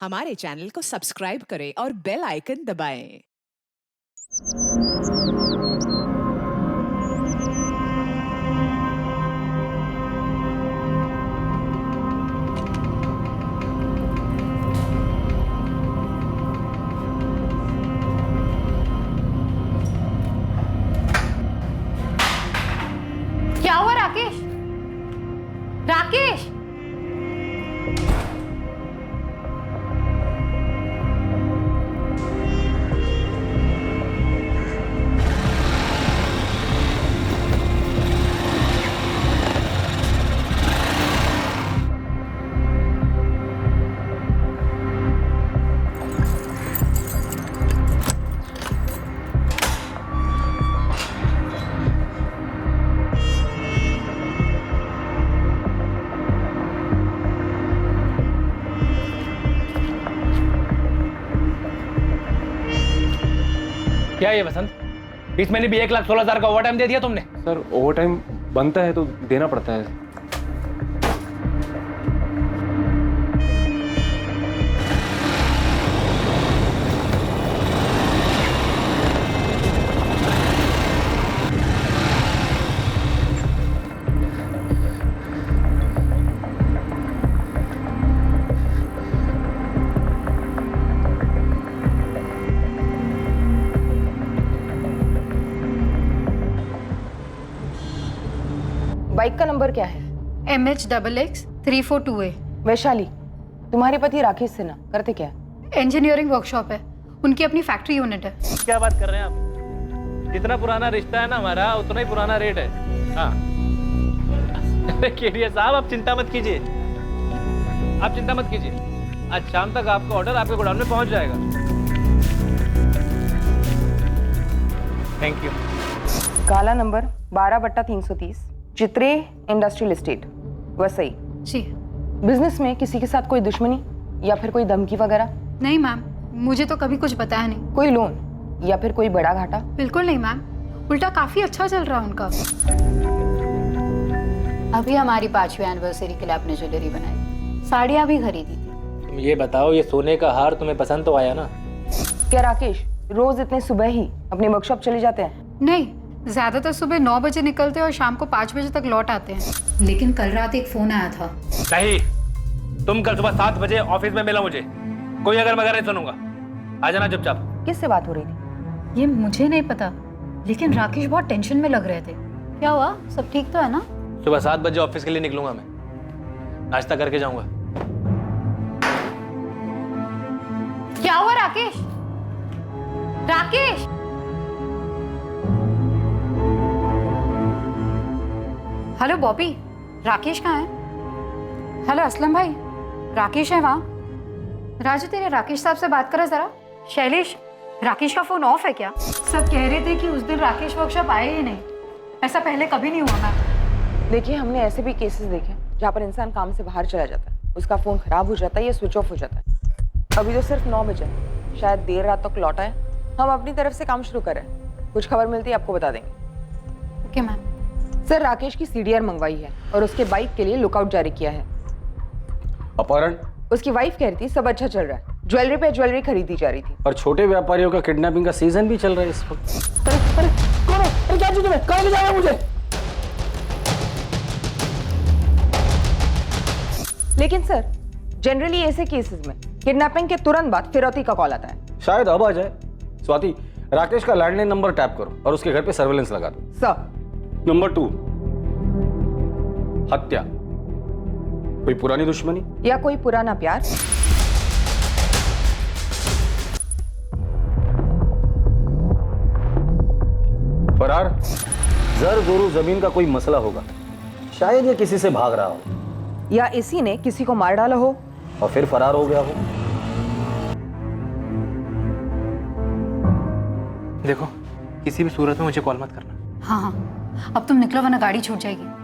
हमारे चैनल को सब्सक्राइब करें और बेल आइकन दबाएं। क्या हुआ राकेश? राकेश! क्या ये वसंत, इस महीने भी 1,16,000 का ओवर टाइम दे दिया तुमने? सर ओवर टाइम बनता है तो देना पड़ता है। बाइक का नंबर क्या है? MH XX 342A। वैशाली, तुम्हारे पति राकेश सिन्हा करते क्या? इंजीनियरिंग वर्कशॉप है, उनकी अपनी फैक्ट्री यूनिट है। क्या बात कर रहे हैं आप? जितना पुराना रिश्ता है ना हमारा, उतना ही पुराना रेट है। हाँ। अरे केडिया साहब, आप चिंता मत कीजिए, आप चिंता मत कीजिए। आज शाम तक आपका ऑर्डर आपके गोडाउन में पहुंच जाएगा। Thank you. काला नंबर 12/330, चित्रे इंडस्ट्रियल एस्टेट, वसई। जी। बिजनेस में किसी के साथ कोई दुश्मनी या फिर कोई धमकी वगैरह? नहीं मैम, मुझे तो कभी कुछ बताया नहीं। कोई लोन या फिर कोई बड़ा घाटा? बिल्कुल नहीं मैम, उल्टा काफी अच्छा चल रहा है उनका। अभी हमारी 5वीं एनिवर्सरी के लिए आपने ज्वेलरी बनाई, साड़ियाँ भी खरीदी थी। तुम ये बताओ, ये सोने का हार तुम्हें पसंद तो आया ना? क्या राकेश रोज इतने सुबह ही अपने वर्कशॉप चले जाते हैं? नहीं, ज्यादातर सुबह 9 बजे निकलते हैं और शाम को 5 बजे तक लौट आते हैं। लेकिन कल रात एक फोन आया था। नहीं, तुम कल सुबह 7 बजे ऑफिस में मिलो मुझे। कोई अगर मगर नहीं सुनूंगा। आ जाना चुपचाप। किससे बात हो रही थी? ये मुझे नहीं पता, लेकिन राकेश बहुत टेंशन में लग रहे थे। क्या हुआ, सब ठीक तो है ना? सुबह 7 बजे ऑफिस के लिए निकलूंगा मैं, नाश्ता करके जाऊंगा। क्या हुआ राकेश? राकेश! हेलो बॉबी, राकेश कहाँ है? हेलो असलम भाई, राकेश है वहाँ? राजू तेरे राकेश साहब से बात करो जरा। शैलेश, राकेश का फोन ऑफ है क्या? सब कह रहे थे कि उस दिन राकेश वर्कशॉप आए ही नहीं। ऐसा पहले कभी नहीं हुआ मैम। देखिए, हमने ऐसे भी केसेस देखे जहाँ पर इंसान काम से बाहर चला जाता है, उसका फोन खराब हो जाता है या स्विच ऑफ हो जाता है। अभी तो सिर्फ 9 बजे, शायद देर रात तक लौटा है। हम अपनी तरफ से काम शुरू करें, कुछ खबर मिलती है आपको बता देंगे। Okay ma'am. सर, राकेश की सीडीआर मंगवाई है और उसके बाइक के लिए लुकआउट जारी किया है। अपहरण उसकी वाइफ कह रही थी सब अच्छा चल रहा है, ज्वेलरी पे ज्वेलरी खरीदी जा रही थी। और छोटे व्यापारियों का किडनैपिंग का सीजन भी चल रहा है इस वक्त। अरे कौन है? अरे क्या चीज है? कहाँ ले जा रहे हो मुझे? लेकिन सर, जनरली ऐसे केसेस में किडनैपिंग के तुरंत बाद फिरौती का कॉल आता है। शायद अब आ जाए। स्वाति, राकेश का लैंडलाइन नंबर टैप करो और उसके घर पे सर्वेलेंस लगा दो। सर। नंबर 2, हत्या। कोई पुरानी दुश्मनी या कोई पुराना प्यार? फरार। जर जोरू जमीन का कोई मसला होगा, शायद ये किसी से भाग रहा हो या इसी ने किसी को मार डाला हो और फिर फरार हो गया हो। देखो, किसी भी सूरत में मुझे कॉल मत करना। हाँ हाँ, अब तुम निकलो वरना गाड़ी छूट जाएगी।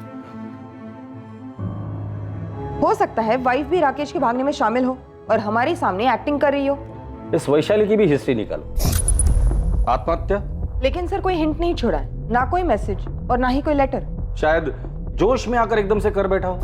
हो सकता है वाइफ भी राकेश के भागने में शामिल हो और हमारे सामने एक्टिंग कर रही हो। इस वैशाली की भी हिस्ट्री निकालो। आत्महत्या? लेकिन सर, कोई हिंट नहीं छोड़ा है, ना कोई मैसेज और ना ही कोई लेटर। शायद जोश में आकर एकदम से कर बैठा हो।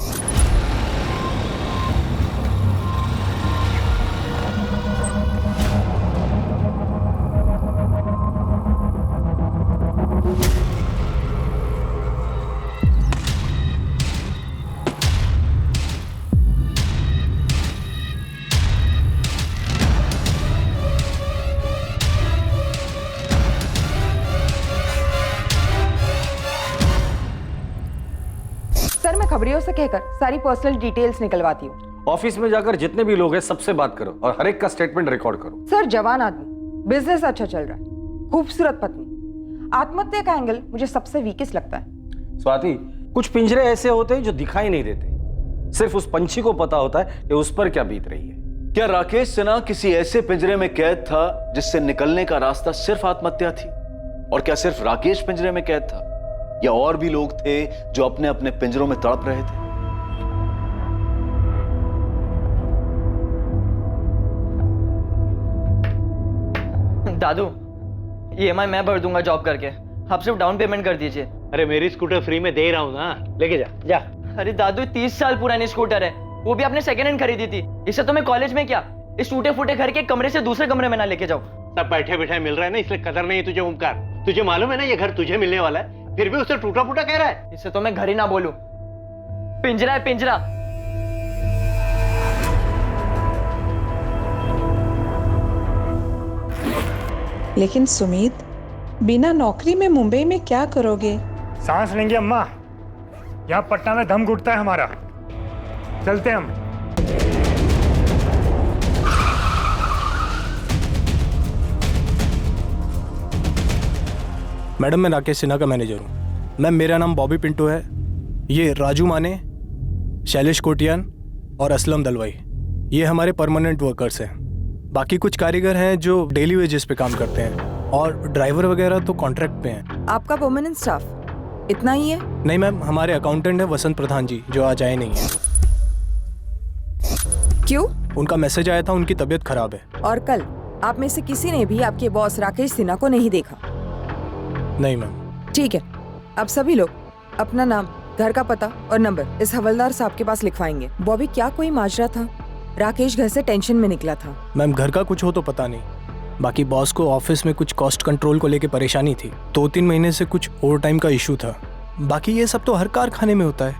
खबरियों से कहकर सारी पर्सनल डिटेल्स निकलवाती हूँ। ऑफिस में जाकर जितने भी लोग हैं सबसे बात करो और हर एक का स्टेटमेंट रिकॉर्ड करो। सर जवान आदमी, बिजनेस अच्छा चल रहा है, खूबसूरत पत्नी, आत्महत्या का एंगल मुझे सबसे वीकेस्ट लगता है। स्वाति, कुछ पिंजरे ऐसे होते हैं जो दिखाई नहीं देते, सिर्फ उस पंछी को पता होता है कि उस पर क्या बीत रही है। क्या राकेश सिन्हा किसी ऐसे पिंजरे में कैद था जिससे निकलने का रास्ता सिर्फ आत्महत्या थी? और क्या सिर्फ राकेश पिंजरे में कैद था या और भी लोग थे जो अपने अपने पिंजरों में तड़प रहे थे? दादू, EMI मैं भर दूंगा जॉब करके, आप सिर्फ डाउन पेमेंट कर दीजिए। अरे मेरी स्कूटर फ्री में दे रहा हूँ ना, लेके जा जा। अरे दादू 30 साल पुरानी स्कूटर है, वो भी आपने सेकंड हैंड खरीदी थी। इससे तो मैं कॉलेज में क्या इस टूटे फूटे घर के कमरे से दूसरे कमरे में ना लेके जाऊँ। सब बैठे बैठे मिल रहा है ना, इसलिए कदर नहीं है तुझे। ओमकार, तुझे मालूम है ना ये घर तुझे मिलने वाला है, फिर भी उसे टूटा फूटा कह रहा है। इससे तो मैं घर ही ना बोलूं, पिंजरा है पिंजरा। लेकिन सुमित, बिना नौकरी में मुंबई में क्या करोगे? सांस लेंगे अम्मा, यहाँ पटना में दम घुटता है हमारा। चलते हम। मैडम, मैं राकेश सिन्हा का मैनेजर हूँ। मैम, मेरा नाम बॉबी पिंटू है। ये राजू माने, शैलेश कोटियान और असलम दलवाई, ये हमारे परमानेंट वर्कर्स हैं। बाकी कुछ कारीगर हैं जो डेली वेजेस पे काम करते हैं, और ड्राइवर वगैरह तो कॉन्ट्रैक्ट पे हैं। आपका परमानेंट स्टाफ इतना ही है? नहीं मैम, हमारे अकाउंटेंट है वसंत प्रधान जी, जो आज आए नहीं है। क्यों? उनका मैसेज आया था, उनकी तबीयत खराब है। और कल आप में से किसी ने भी आपके बॉस राकेश सिन्हा को नहीं देखा? नहीं मैम। ठीक है, अब सभी लोग अपना नाम, घर का पता और नंबर इस हवलदार साहब के पास लिखवाएंगे। बॉबी, क्या कोई माजरा था? राकेश घर से टेंशन में निकला था। मैम, घर का कुछ हो तो पता नहीं, बाकी बॉस को ऑफिस में कुछ कॉस्ट कंट्रोल को लेके परेशानी थी। 2-3 महीने से कुछ ओवर टाइम का इशू था। बाकी ये सब तो हर कारखाने में होता है।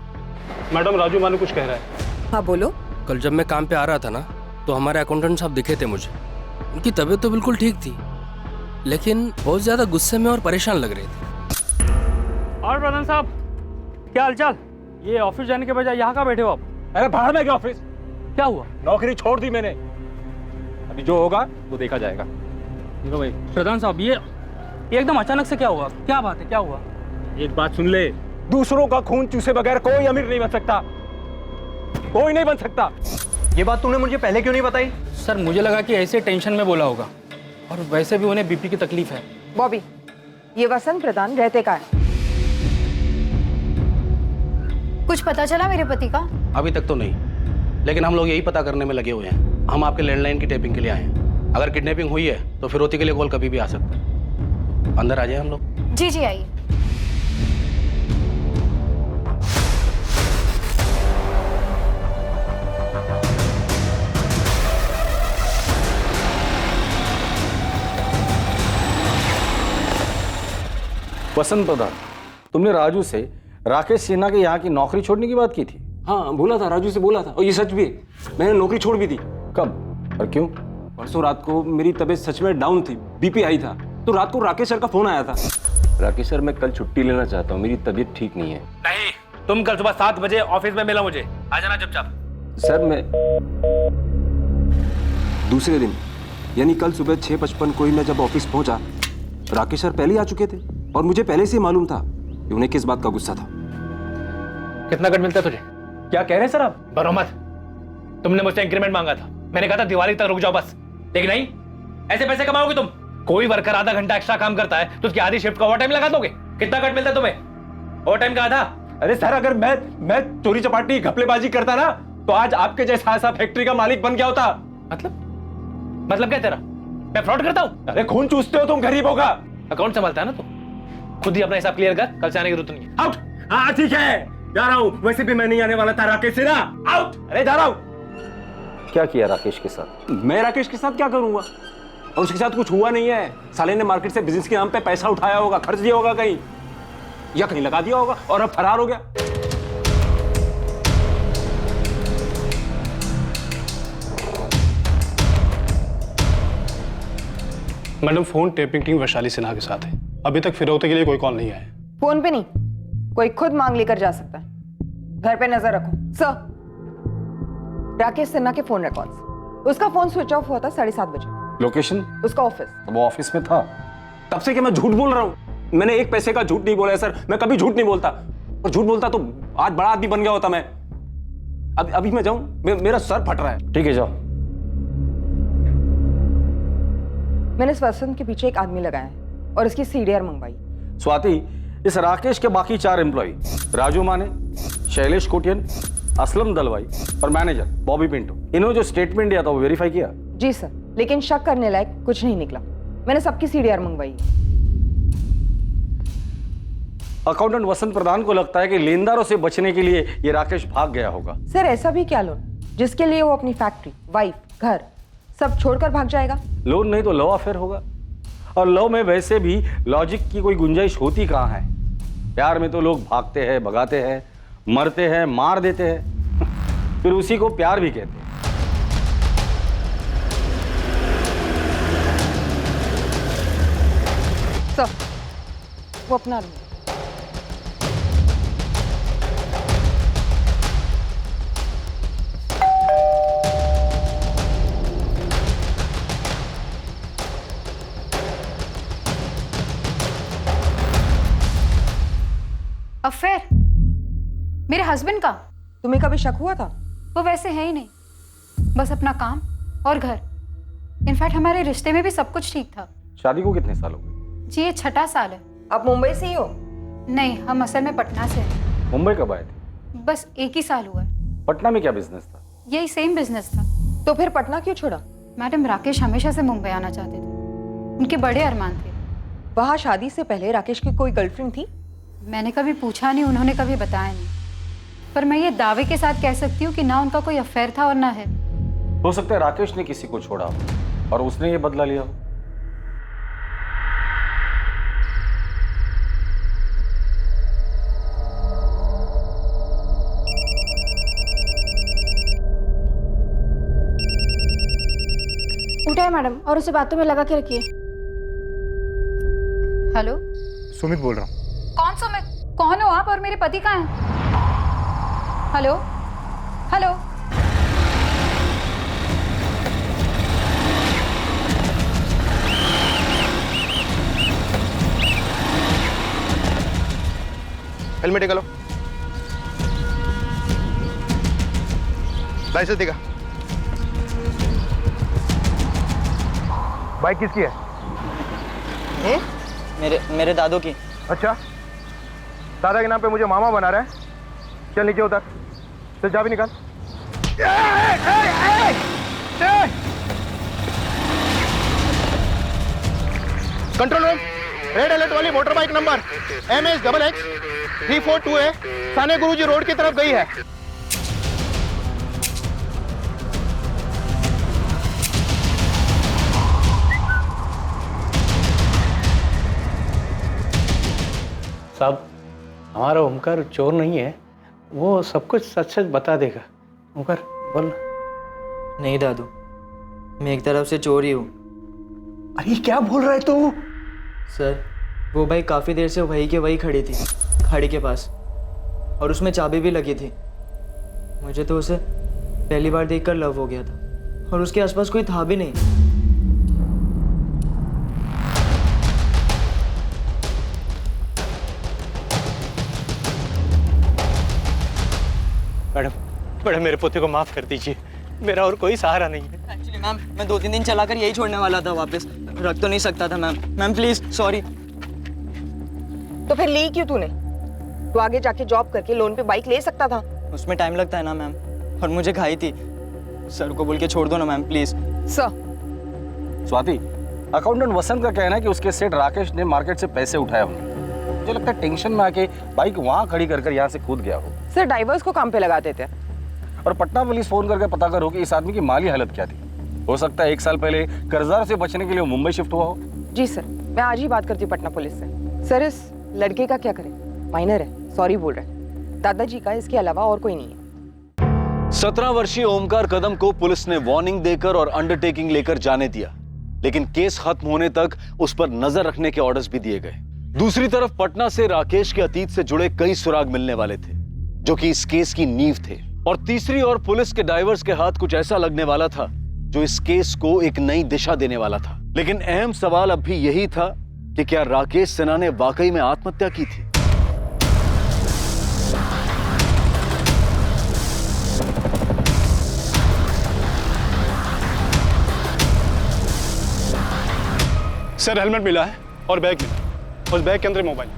मैडम, राजू मानू कुछ कह रहा है। हाँ बोलो। कल जब मैं काम पे आ रहा था ना, तो हमारे अकाउंटेंट साहब दिखे थे मुझे। उनकी तबीयत तो बिल्कुल ठीक थी, लेकिन बहुत ज्यादा गुस्से में और परेशान लग रहे थे। और प्रधान साहब, क्या हालचाल? ये ऑफिस जाने के बजाय यहाँ का बैठे हो आप? अरे बाहर में क्या ऑफिस? क्या हुआ? नौकरी छोड़ दी मैंने, अभी जो होगा वो देखा जाएगा। भाई प्रधान साहब, ये एकदम अचानक से क्या हुआ? क्या बात है, क्या हुआ? एक बात सुन ले, दूसरों का खून चूसे बगैर कोई अमीर नहीं बन सकता, कोई नहीं बन सकता। ये बात तुमने मुझे पहले क्यों नहीं बताई? सर, मुझे लगा कि ऐसे टेंशन में बोला होगा, और वैसे भी उन्हें बीपी की तकलीफ है। बॉबी, ये वसंत प्रधान रहते का है? कुछ पता चला मेरे पति का? अभी तक तो नहीं, लेकिन हम लोग यही पता करने में लगे हुए हैं। हम आपके लैंडलाइन की टैपिंग के लिए आए हैं। अगर किडनैपिंग हुई है तो फिरौती के लिए कॉल कभी भी आ सकता है। अंदर आ जाए हम लोग। जी जी आइए। वसंत प्रधान, तुमने राजू से राकेश सिन्हा के यहाँ की नौकरी छोड़ने की बात की थी? हाँ, बोला था, राजू से बोला था, और ये सच भी है। मैंने नौकरी छोड़ भी दी। कब और क्यों? परसों रात को मेरी तबीयत सच में डाउन थी, बीपी आई था, तो रात को राकेश सर का फोन आया था। राकेश सर, मैं कल छुट्टी लेना चाहता हूँ, मेरी तबीयत ठीक नहीं है। नहीं, तुम कल सुबह 7 बजे ऑफिस में मिला मुझे, आ जाना चुपचाप। सर, मैं दूसरे दिन यानी कल सुबह 6:55 को ही मैं जब ऑफिस पहुंचा, राकेश सर पहले ही आ चुके थे, और मुझे पहले से ही मालूम था कि उन्हें किस बात का गुस्सा था। कितना कट मिलता है तुझे? क्या कह रहे हैं सर आप? बरो मत, तुमने मुझसे इंक्रीमेंट मांगा था, मैंने कहा था दिवाली तक रुक जाओ बस, लेकिन नहीं, ऐसे पैसे कमाओगे तुम? कोई वर्कर आधा घंटा एक्स्ट्रा काम करता है तो उसकी आधी शिफ्ट का ओवर टाइम लगा दोगे? कितना कट मिलता है तुम्हें ओवर टाइम का आधा? अरे सर, अगर मैं चोरी चपाटी घपलेबाजी करता ना, तो आज आपके जैसा ऐसा फैक्ट्री का मालिक बन गया होता। मतलब क्या तेरा? मैं फ्रॉड करता हूँ? अरे खून चूसते हो तुम गरीबों का। अकाउंट संभालता है ना तू, खुद ही अपना हिसाब क्लियर कर, कल से आने की जरूरत नहीं है। आउट। हाँ ठीक है, जा रहा हूँ, वैसे भी मैं नहीं आने वाला था राकेश सिन्हा। आउट। अरे जा रहा हूँ। क्या किया राकेश के साथ? मैं राकेश के साथ क्या करूंगा, और उसके साथ कुछ हुआ नहीं है। साले ने मार्केट से बिजनेस के नाम पे पैसा उठाया होगा, खर्च दिया होगा कहीं, या कहीं लगा दिया होगा, और अब फरार हो गया। Madam, phone tapping team Vaishali Sinha के साथ है। अभी तक फिरौती के लिए कोई कॉल नहीं आया। फोन पे नहीं, कोई खुद मांग लेकर जा सकता है। घर पे नजर रखो। सर, राकेश सिन्हा के फोन रिकॉर्ड्स। उसका फोन स्विच ऑफ हुआ था 7:30 बजे। लोकेशन? उसका ऑफिस। वो ऑफिस में था। तब से कि मैं झूठ बोल रहा हूँ? मैंने एक पैसे का झूठ नहीं बोला है सर। मैं कभी झूठ नहीं बोलता, और झूठ बोलता तो आज बड़ा आदमी बन गया होता मैं। अभी मैं जाऊं? मेरा सर फट रहा है। ठीक है, जाओ। मैंने इस वसंत के पीछे एक आदमी लगाया है और इसकी सीडीआर मंगवाई। स्वाति, इस राकेश के बाकी 4 एम्प्लॉय, राजू माने, शैलेश कोटियन, असलम दलवाई और मैनेजर बॉबी पिंटो, इन्होंने जो स्टेटमेंट दिया था वो वेरीफाई किया? जी सर, लेकिन शक करने लायक कुछ नहीं निकला। मैंने सबकी सीडीआर मंगवाई। अकाउंटेंट वसंत प्रधान को लगता है कि लेनदारों से बचने के लिए ये राकेश भाग गया होगा। सर, ऐसा भी क्या लोन जिसके लिए वो अपनी फैक्ट्री, वाइफ, घर सब छोड़कर भाग जाएगा? लोन नहीं तो लव अफेयर होगा, और लव में वैसे भी लॉजिक की कोई गुंजाइश होती कहाँ है। प्यार में तो लोग भागते हैं, भगाते हैं, मरते हैं, मार देते हैं, फिर उसी को प्यार भी कहते हैं। सर, वो अपना आदमी। अफेयर मेरे हस्बैंड का? तुम्हें कभी शक हुआ था? वो वैसे है ही नहीं, बस अपना काम और घर। इनफैक्ट हमारे रिश्ते में भी सब कुछ ठीक था। शादी को कितने साल हो गए? जी, ये 6ठा साल है। आप मुंबई से ही हो? नहीं, हम असल में पटना से हैं। मुंबई कब आए थे? बस 1 ही साल हुआ है। पटना में क्या बिजनेस था? यही सेम बिजनेस था। तो फिर पटना क्यों छोड़ा? मैडम, राकेश हमेशा से मुंबई आना चाहते थे, उनके बड़े अरमान थे। वहाँ शादी से पहले राकेश की कोई गर्लफ्रेंड थी? मैंने कभी पूछा नहीं, उन्होंने कभी बताया नहीं, पर मैं ये दावे के साथ कह सकती हूँ कि ना उनका कोई अफेयर था और ना है। हो सकता है राकेश ने किसी को छोड़ा हो और उसने ये बदला लिया हो। उठाए मैडम और उसे बातों में लगा के रखिए। हेलो, सुमित बोल रहा हूँ। कौन सुमित? कौन हो आप और मेरे पति कहाँ हैं? हेलो हेलो, हेलमेट निकालो, लाइसेंस दिखा। बाइक किसकी है? मेरे दादू की। अच्छा, दादा के नाम पे मुझे मामा बना रहा है। चल नीचे उतर, चल चाबी निकाल। कंट्रोल रूम, रेड अलर्ट वाली motor bike number MS XX 342 Sane Guruji road की तरफ गई है। साहब, हमारा ओमकार चोर नहीं है, वो सब कुछ सच सच बता देगा। ओमकार बोल। नहीं दादू, मैं एक तरफ से चोर ही हूँ। अरे क्या बोल रहा है तू? सर, वो बाइक काफ़ी देर से वही के वही खड़ी थी, खाड़ी के पास, और उसमें चाबी भी लगी थी। मुझे तो उसे पहली बार देखकर लव हो गया था, और उसके आसपास कोई था भी नहीं। मैडम, मेरे पोते को माफ कर दीजिए, मेरा और कोई सहारा नहीं है। एक्चुअली मैम, मैं 2-3 दिन चलाकर यही छोड़ने वाला था, वापस रख तो नहीं सकता था मैम। Ma'am please, sorry. तो फिर ली क्यों तूने? तू आगे जाके जॉब करके लोन पे बाइक ले सकता था। उसमें टाइम लगता है ना मैम, और मुझे घाई थी। सर को बोल के छोड़ दो ना ma'am, please. Sir, Swati, accountant Vasant का कहना है कि उसके सेठ राकेश ने मार्केट से पैसे उठाए होंगे। मुझे लगता है टेंशन में आके बाइक वहां खड़ी कर यहाँ से कूद गया हो। सर, ड्राइवर्स को काम पे लगा देते हैं। और पटना पुलिस फोन करके पता करो कि इस आदमी की माली हालत क्या थी। हो सकता है 1 साल पहले कर्जदार से बचने के लिए वो मुंबई शिफ्ट हुआ हो। जी सर, मैं आज ही बात करती हूँ पटना पुलिस से। सर, इस लड़के का क्या करें? माइनर है, सॉरी बोल रहे हैं। दादाजी का इसके अलावा और कोई नहीं है। 17 वर्षीय ओमकार कदम को पुलिस ने वार्निंग देकर और अंडरटेकिंग लेकर जाने दिया, लेकिन केस खत्म होने तक उस पर नजर रखने के ऑर्डर्स भी दिए गए। दूसरी तरफ पटना से राकेश के अतीत से जुड़े कई सुराग मिलने वाले थे, जो कि इस केस की नींव थे, और तीसरी ओर पुलिस के डाइवर्स के हाथ कुछ ऐसा लगने वाला था जो इस केस को एक नई दिशा देने वाला था। लेकिन अहम सवाल अब भी यही था कि क्या राकेश सिन्हा ने वाकई में आत्महत्या की थी? सर हेलमेट मिला है और बैग मिला, उस बैग के अंदर मोबाइल।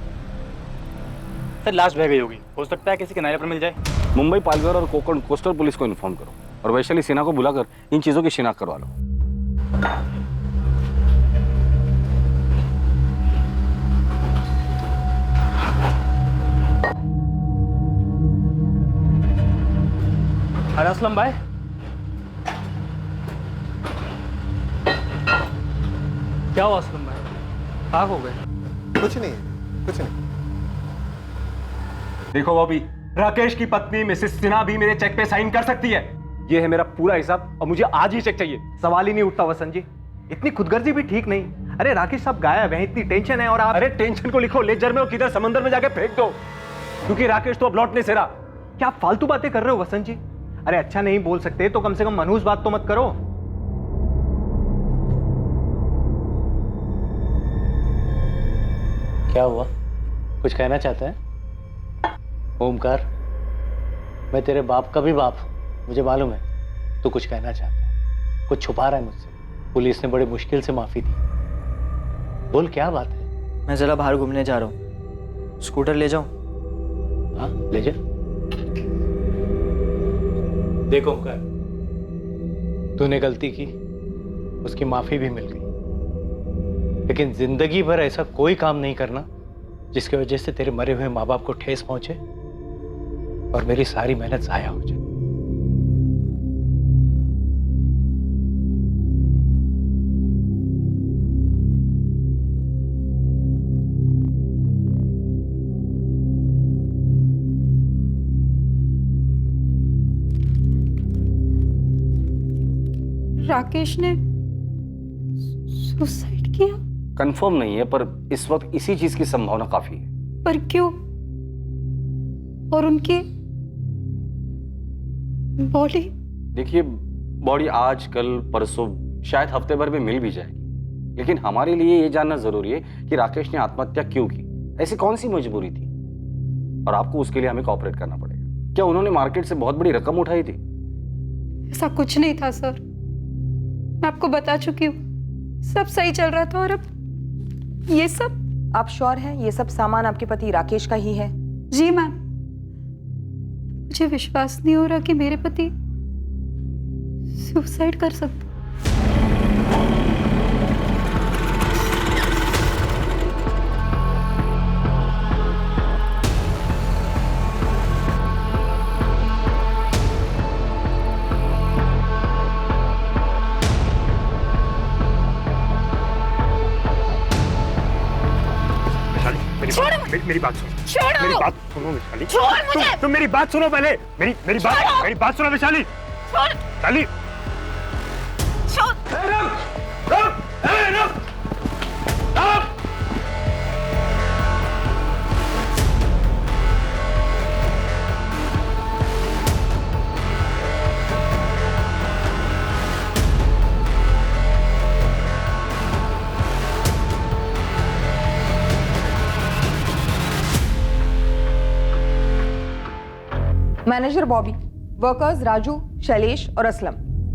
सर लास्ट बैग ही होगी, हो सकता है किसी किनारे पर मिल जाए। मुंबई पालघर और कोकण कोस्टल पुलिस को इन्फॉर्म करो और वैशाली सिन्हा को बुलाकर इन चीजों की शिनाख्त करवा लो। अरे असलम भाई, क्या हुआ असलम भाई? आग हो गए? कुछ नहीं, कुछ नहीं। देखो बॉबी, राकेश की पत्नी मिसेस सिन्हा भी मेरे चेक पे साइन कर सकती है। ये है मेरा पूरा हिसाब और मुझे आज ही चेक चाहिए। सवाल ही नहीं उठता वसंत जी, इतनी खुदगर्जी भी ठीक नहीं। अरे राकेश साहब गायब हैं, इतनी टेंशन है और आप। अरे टेंशन को लिखो लेजर में और किधर समंदर में जाके फेंक दो, क्योंकि राकेश तो अब लौट नहीं रहा। क्या फालतू बातें कर रहे हो वसंत जी? अरे अच्छा नहीं बोल सकते तो कम से कम मनहूस बात तो मत करो। क्या हुआ, कुछ कहना चाहता है? ओमकार, मैं तेरे बाप का भी बाप हूं, मुझे मालूम है तू कुछ कहना चाहता है, कुछ छुपा रहा है मुझसे। पुलिस ने बड़े मुश्किल से माफी दी, बोल क्या बात है? मैं जरा बाहर घूमने जा रहा हूँ, स्कूटर ले जाऊं? हाँ ले जा। देखो ओमकार, तूने गलती की, उसकी माफी भी मिल गई, लेकिन जिंदगी भर ऐसा कोई काम नहीं करना जिसकी वजह से तेरे मरे हुए माँ बाप को ठेस पहुंचे और मेरी सारी मेहनत जाया हो जाए। राकेश ने सुसाइड किया? कंफर्म नहीं है, पर इस वक्त इसी चीज की संभावना काफी है। पर क्यों? और उनकी बॉडी? देखिए, बॉडी आज कल परसों शायद हफ्ते भर में मिल भी जाएगी, लेकिन हमारे लिए ये जानना जरूरी है कि राकेश ने आत्महत्या क्यों की, ऐसी कौन सी मजबूरी थी, और आपको उसके लिए हमें कोऑपरेट करना पड़ेगा। क्या उन्होंने मार्केट से बहुत बड़ी रकम उठाई थी? ऐसा कुछ नहीं था सर, मैं आपको बता चुकी हूँ, सब सही चल रहा था और अब ये सब। आप श्योर हैं ये सब सामान आपके पति राकेश का ही है? जी मैम, मुझे विश्वास नहीं हो रहा कि मेरे पति सुसाइड कर सकते। मेरी बात सुनो, छोड़ो। मेरी बात सुनो वैशाली। छोड़ मुझे। तुम मेरी बात सुनो पहले, मेरी बात सुनो वैशाली। वैशाली मैनेजर बॉबी, वर्कर्स राजू, शैलेश और असलम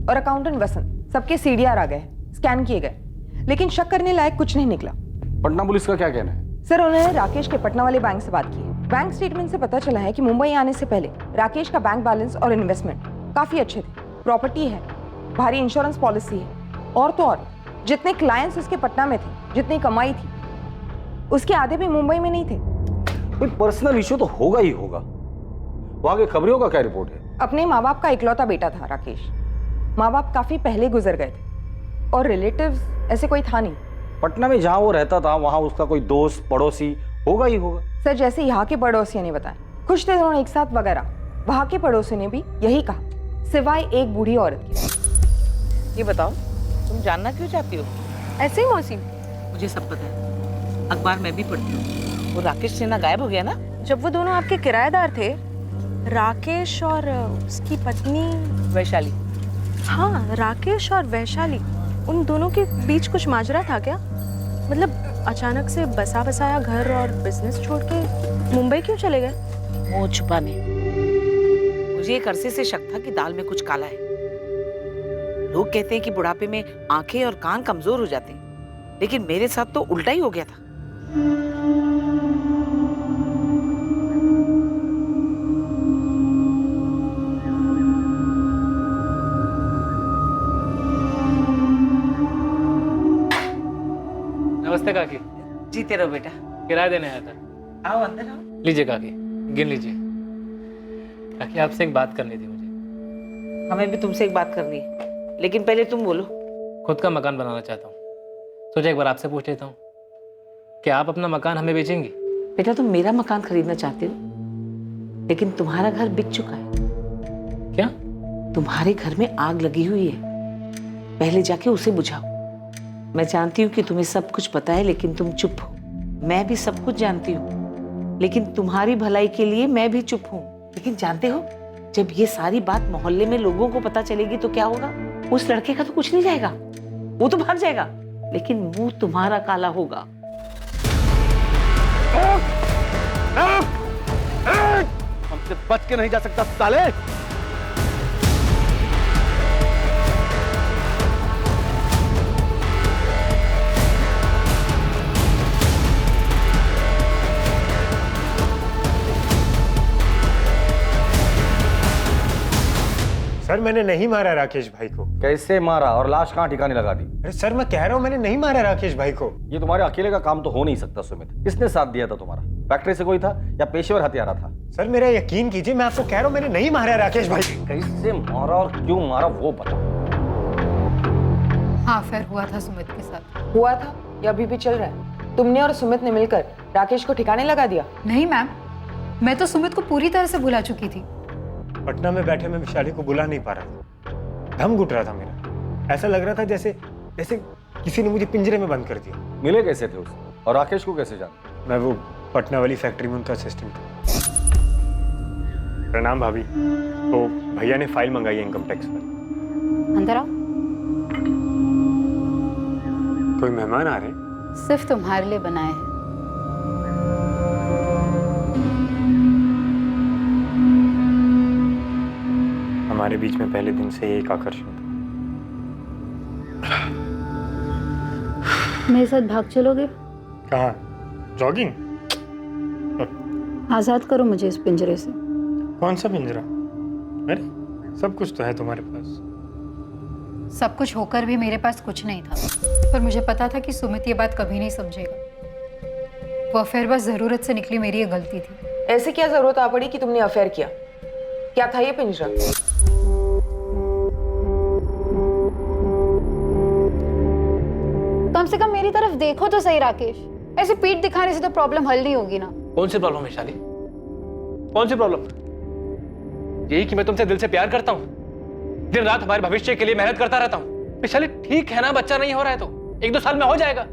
और अकाउंटेंट वसंत सबके सीडीआर आ गए, स्कैन किए गए, लेकिन शक करने लायक कुछ नहीं निकला। पटना पुलिस का क्या कहना है? सर, उन्होंने राकेश के पटना वाले बैंक से बात की है। बैंक स्टेटमेंट से पता चला है कि मुंबई आने से पहले राकेश का बैंक बैलेंस और इन्वेस्टमेंट काफी अच्छे थे, प्रॉपर्टी है, भारी इंश्योरेंस पॉलिसी है, और तो और जितने क्लाइंट्स उसके पटना में थे, जितनी कमाई थी, उसके आधे भी मुंबई में नहीं थे। कोई पर्सनल इशू तो होगा ही होगा। वहां के खबरियों का क्या रिपोर्ट है? अपने माँ बाप का इकलौता बेटा था राकेश। माँ बाप काफी पहले गुजर गए थे और रिलेटिव्स ऐसे कोई था नहीं। पटना में जहां वो रहता था वहां उसका कोई दोस्त पड़ोसी होगा ही होगा। सर, जैसे यहाँ के पड़ोसियों ने बताया, कुछ थे दोनों एक साथ वगैरह, वहां के पड़ोसियों ने भी यही कहा, सिवाय एक बूढ़ी औरत के। ये बताओ, तुम जानना क्यों चाहती हो? ऐसे ही मौसी, मुझे सब पता है, अखबार मैं भी पढ़ती हूँ। वो राकेश सिन्हा गायब हो गया ना? जब वो दोनों आपके किराएदार थे राकेश और उसकी पत्नी वैशाली। हाँ, राकेश और वैशाली, उन दोनों के बीच कुछ माजरा था क्या? मतलब अचानक से बसा बसाया घर और बिजनेस छोड़ के मुंबई क्यों चले गए? मुंह छुपाने। मुझे एक अरसे से शक था कि दाल में कुछ काला है। लोग कहते हैं कि बुढ़ापे में आंखें और कान कमजोर हो जाते हैं, लेकिन मेरे साथ तो उल्टा ही हो गया था। नमस्ते काकी। जीते रहो बेटा। किराया देने आया था। आओ अंदर आओ। लीजिए काकी, गिन लीजिए। काकी आपसे एक बात करनी थी मुझे। हमें भी तुमसे एक बात करनी है, लेकिन पहले तुम बोलो। खुद का मकान बनाना चाहता हूँ, सोचा एक बार आपसे पूछ लेता हूँ, क्या आप अपना मकान हमें बेचेंगी? बेटा तुम मेरा मकान खरीदना चाहते हो, लेकिन तुम्हारा घर बिक चुका है। क्या? तुम्हारे घर में आग लगी हुई है, पहले जाके उसे बुझाओ। मैं जानती हूँ कि तुम्हें सब कुछ पता है, लेकिन तुम चुप हो। मैं भी सब कुछ जानती हूँ, लेकिन तुम्हारी भलाई के लिए मैं भी चुप हूँ। लेकिन जानते हो, जब ये सारी बात मोहल्ले में लोगों को पता चलेगी तो क्या होगा? उस लड़के का तो कुछ नहीं जाएगा, वो तो भाग जाएगा, लेकिन मुंह तुम्हारा काला होगा। हमसे बच के नहीं जा सकता साले। सर मैंने नहीं मारा राकेश भाई को। कैसे मारा और लाश कहाँ ठिकाने लगा दी? अरे सर मैं कह रहा हूँ मैंने नहीं मारा राकेश भाई को। ये तुम्हारे अकेले का काम तो हो नहीं सकता सुमित। किसने साथ दिया था तुम्हारा? फैक्ट्री से कोई था या पेशेवर हत्यारा था? सर मेरा यकीन कीजिए, मैं आपको कह रहा हूँ मैंने नहीं मारा राकेश भाई। कैसे मारा और क्यों मारा वो बताओ। हाँ, अफेयर हुआ था सुमित के साथ। हुआ था या अभी भी चल रहा है? तुमने और सुमित ने मिलकर राकेश को ठिकाने लगा दिया? नहीं मैम, मैं तो सुमित को पूरी तरह से भुला चुकी थी। पटना में बैठे मैं विशाली को बुला नहीं पा रहा था, दम घुट रहा था मेरा। ऐसा लग रहा था जैसे जैसे किसी ने मुझे पिंजरे में बंद कर दिया। मिले कैसे थे उसे और राकेश को कैसे जाना? मैं वो पटना वाली फैक्ट्री में उनका असिस्टेंट था। प्रणाम भाभी। तो भैया ने फाइल मंगाई है इनकम टैक्स पर। अंदर आओ। कोई मेहमान आ रहे हैं? सिर्फ तुम्हारे लिए बनाए हैं। हमारे बीच में पहले दिन से एक आकर्षण था। मेरे साथ भाग चलोगे? कहाँ? जॉगिंग? आजाद करो मुझे इस पिंजरे से। कौन सा पिंजरा? अरे सब कुछ तो है तुम्हारे पास। सब कुछ होकर भी मेरे पास कुछ नहीं था, पर मुझे पता था कि सुमित ये बात कभी नहीं समझेगा। वो अफेयर बस जरूरत से निकली, मेरी ये गलती थी। ऐसे क्या जरूरत आ पड़ी कि तुमने अफेयर किया? क्या था ये पिंजरा? कम से कम मेरी तरफ देखो तो सही राकेश। ऐसे पीठ दिखाने से तो प्रॉब्लम हल नहीं होगी ना। कौन सी प्रॉब्लम है शाली? कौन सी प्रॉब्लम? यही कि मैं तुमसे दिल से प्यार करता हूँ, दिन रात हमारे भविष्य के लिए मेहनत करता रहता हूँ। विशाली ठीक है ना, बच्चा नहीं हो रहा है तो 1-2 साल में हो जाएगा।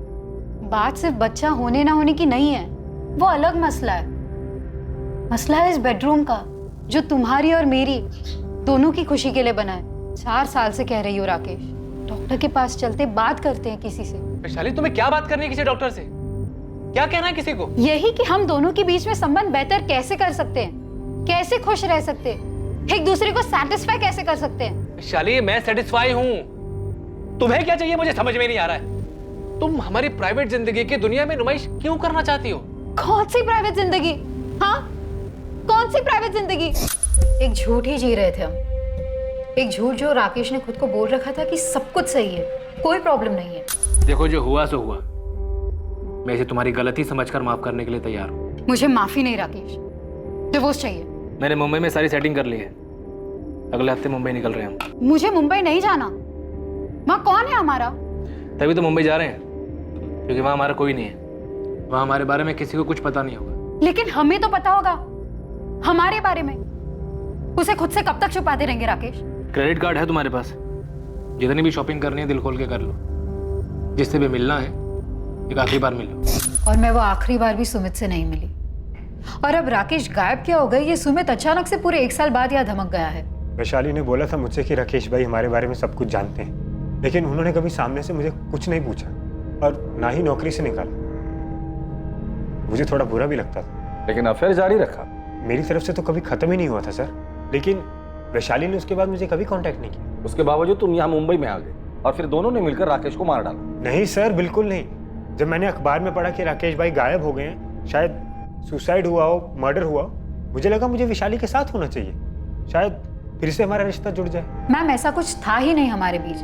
बात सिर्फ बच्चा होने ना होने की नहीं है, वो अलग मसला है। मसला है इस बेडरूम का, जो तुम्हारी और मेरी दोनों की खुशी के लिए बना है। 4 साल से कह रही हो राकेश, डॉक्टर के पास चलते बात करते हैं किसी से। विशाली तुम्हें क्या बात करनी है किसी डॉक्टर से? क्या कहना है किसी को? यही कि हम दोनों के बीच में संबंध बेहतर कैसे कर सकते हैं, कैसे खुश रह सकते हैं, एक दूसरे को सैटिस्फाई कैसे कर सकते हैं। विशाली मैं सेटिस्फाई हूँ, तुम्हें क्या चाहिए मुझे समझ में नहीं आ रहा है। तुम हमारी प्राइवेट जिंदगी की दुनिया में नुमाइश क्यों करना चाहती हो? कौन सी प्राइवेट जिंदगी? हाँ, कौन सी प्राइवेट जिंदगी? एक झूठ ही जी रहे थे हम, एक झूठ जो राकेश ने खुद को बोल रखा था कि सब कुछ सही है, कोई प्रॉब्लम नहीं है। देखो जो हुआ सो हुआ, मैं इसे तुम्हारी गलती समझकर माफ करने के लिए तैयार हूँ। मुझे माफी नहीं राकेश, डिवोर्स चाहिए। मैंने मुंबई में सारी सेटिंग कर ली है, अगले हफ्ते मुंबई निकल रहे हैं हम। मुझे मुंबई नहीं जाना, वहाँ कौन है हमारा? तभी तो मुंबई जा रहे हैं, क्योंकि वहाँ हमारा कोई नहीं है, वहाँ हमारे बारे में किसी को कुछ पता नहीं होगा। लेकिन हमें तो पता होगा हमारे बारे में, उसे खुद से कब तक छुपाते रहेंगे राकेश? क्रेडिट कार्ड है तुम्हारे पास, जितनी भी शॉपिंग करनी है दिल खोल के कर लो, जिससे भी मिलना है एक आखिरी बार मिलो। और मैं वो आखिरी बार भी सुमित से नहीं मिली, और अब राकेश गायब क्या हो गए ये सुमित अचानक से पूरे 1 साल बाद यहाँ धमक गया है। वैशाली ने बोला था मुझसे कि राकेश भाई हमारे बारे में सब कुछ जानते हैं, लेकिन उन्होंने कभी सामने से मुझे कुछ नहीं पूछा और ना ही नौकरी से निकाला। मुझे थोड़ा बुरा भी लगता था। लेकिन अफेयर जारी रखा। मेरी तरफ से तो कभी खत्म ही नहीं हुआ था सर, लेकिन वैशाली ने उसके बाद मुझे कभी कांटेक्ट नहीं किया। उसके बावजूद तुम यहाँ मुंबई में आ गए और फिर दोनों ने मिलकर राकेश को मार डाला। नहीं सर, बिल्कुल नहीं। जब मैंने अखबार में पढ़ा कि राकेश भाई गायब हो गए हैं, शायद सुसाइड हुआ हो, मर्डर हुआ हो, मुझे लगा मुझे वैशाली के साथ होना चाहिए, शायद फिर से हमारा रिश्ता जुड़ जाए। मैम ऐसा कुछ था ही नहीं हमारे बीच,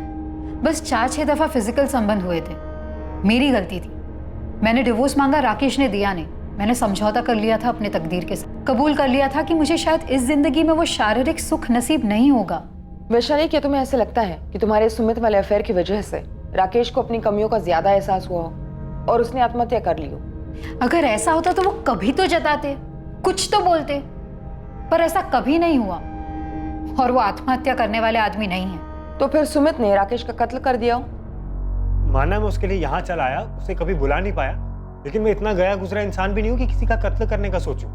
बस 4-6 दफा फिजिकल संबंध हुए थे। मेरी गलती थी, मैंने डिवोर्स मांगा, राकेश ने दिया नहीं। मैंने समझौता कर लिया था अपने तकदीर के साथ, कबूल कर लिया था कि मुझे शायद इस जिंदगी में वो शारीरिक सुख नसीब नहीं होगा। वैशाली, क्या तुम्हें ऐसे लगता है कि तुम्हारे सुमित वाले अफेयर की वजह से राकेश को अपनी कमियों का ज्यादा एहसास हुआ हो और उसने आत्महत्या कर ली हो? अगर ऐसा होता तो वो कभी तो जताते, कुछ तो बोलते, पर ऐसा कभी नहीं हुआ और वो आत्महत्या करने वाले आदमी नहीं है। तो फिर सुमित ने राकेश का कत्ल कर दिया हो? माना मैं उसके लिए यहाँ चला आया, उसे कभी बुला नहीं पाया, लेकिन मैं इतना गया गुजरा इंसान भी नहीं हूँ कि किसी का कत्ल करने का सोचूं।